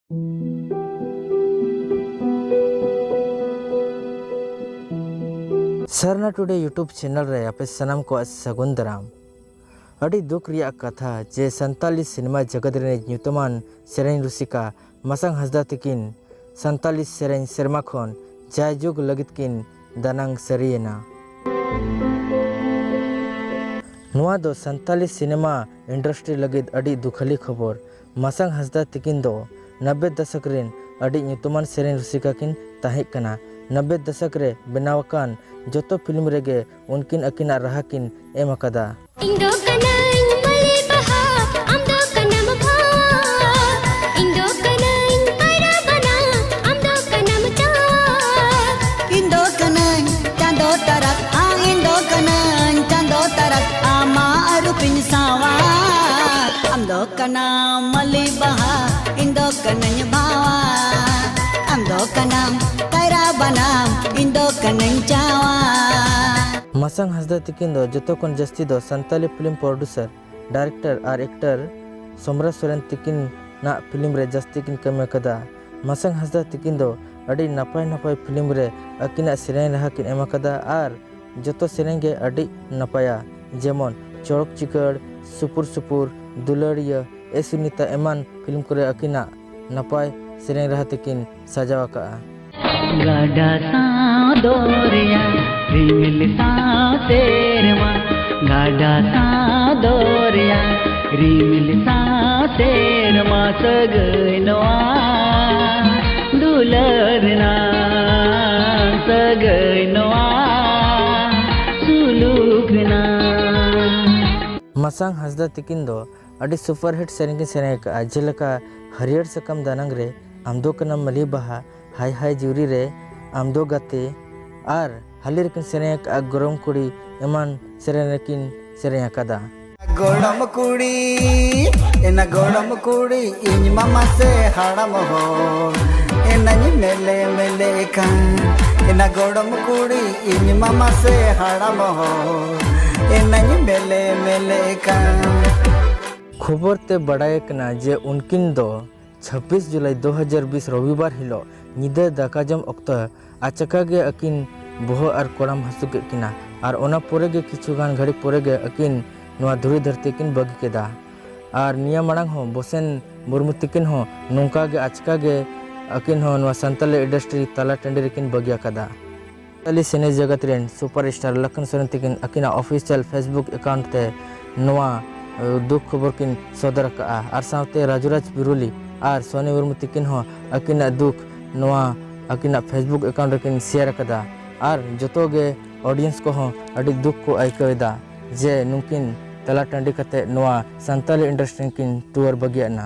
Sarna today YouTube channel रे आपे सनम को सगुन दाराम। अड़ी दुख रिया कथा जे संताली सिनेमा जगत रे ᱧᱩᱛᱩᱢᱟᱱ सेरेन रुसिका मसंग हसदा तकिन संताली सेरेन सेरमा खन जायजुग लगित किन दानांग सरियना। नुआ दो संताली सिनेमा इंडस्ट्री लगित अड़ी दुखली खबर मसंग हसदा तकिन दो 90 दशक रेन अड़ी ᱧᱩᱛᱩᱢᱟᱱ सेरेन रुसिका किन ताहे कना। 90 दशक रे बनावकान जोतो फिल्म रेगे उनकिन अकिना रहा किन एम अकदा। कना मली बहा इंदो कनय भावा अंदो कनाम कैरा बनाम इंदो कनय चावा। मसंग हसदा तकिन दो जतो कोन जस्ती दो संताली फिल्म प्रोड्यूसर डायरेक्टर और एक्टर सोमरा सोरेन तकिन ना फिल्म रे जस्ती किन कमे कदा। मसंग हसदा तकिन दो अड़ी नपाय नपाय फिल्म रे अकिना सेरेन रहा किन एम कदा और जतो सेरेन गे अड़ी नपाया जेमन चौड़क चिकड़ सुपुर सुपुर दुलड़िया ए सुनीता एमान फिल्म करे अकिना नपाय सेरेन रहा तकिन सजावा का। गाडा सा दोरिया रिमिल सा तेरमा गाडा सा दोरिया रिमिल सा तेरमा सगनवा दुलरना सगनवा सुलुकना। मसंग हसदा तकिन दो अड़ी सुपरहिट सेरेन की सेरेन का जेलका हरियर सकम दानंग रे आमदो कनम मली बहा हाय हाय जुरी रे आमदो गाते और हलिर किन सेरेन का गरम कुड़ी एमान सेरेन किन सेरेन कदा। गोड़म कुड़ी इन मामा से हाड़म हो एननी मेले मेले का एना गोड़म कुड़ी इन मामा से हाड़म हो एननी मेले मेले का। खबर ते बड़ाय कना जे उनकिन दो 26 जुलाई 2020 रविवार हिलो निदे दाका जम अक्त आचका गे अकिन बोहो और कोड़ाम हसु के किना और ओना पोरे गे किछुगान घड़ी पोरे गे अकिन नवा धुरी धरती किन बगी केदा और निया मांग हो बोसेन मुर्मू तिकिन हो नोंका गे आचका गे अकिन हो नवा संताली इंडस्ट्री ताला टंडी रेकिन बगिया कदा। संताली सिने जगत रेन सुपरस्टार लखन सोरेन तिकिन अकिना ऑफिशियल फेसबुक अकाउंट ते नवा दुख खबर किन सदर का और सावते राजुराज बिरुली और सोनी मुर्मू तिकिन हो अकिना दुख नवा अकिना फेसबुक अकाउंट किन शेयर कदा और जतो गे ऑडियंस को हो अड़ी दुख को आइकवेदा जे नुकिन तला टंडी कते नवा संताली इंडस्ट्री किन टूर बगियाना।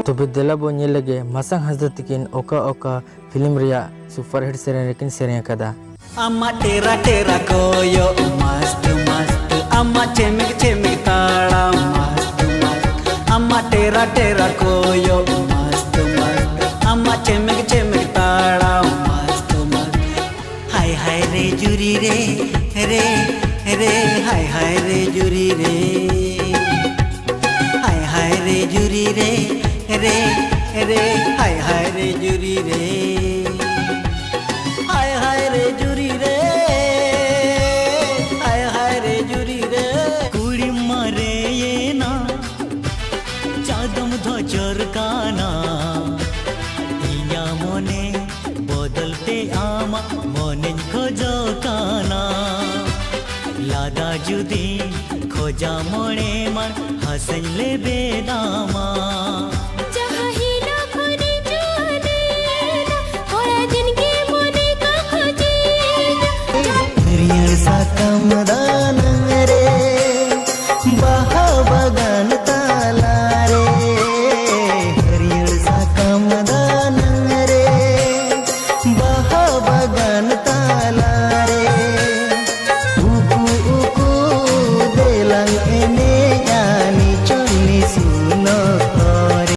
तो देला बो नेल लगे मसंग हसदा तकिन ओका ओका फिल्म रिया सुपरहिट सेरेन किन सेरेन कदा। अम्मा तेरा तेरा कोयो मस्त मस्त अम्मा चेमिक चेमिक ताड़ा मस्त मस्त अम्मा तेरा तेरा कोयो मस्त मस्त अम्मा चेमिक चेमिक ताड़ा मस्त मस्त। हाय हाय रे जुरी रे रे रे हाय हाय रे जुरी रे हाय हाय रे जुरी रे रे रे हाय हाय रे जुरी रे हाय हाय रे जुरी रे हाय हाय रे जुरी रे। कुड़ी मारे ये ना चादम धोचर काना इया मोने बदलते आमा मोने खोजो काना लादा जुदी खोजा मोने मन हसन ले बेदामा साकमदा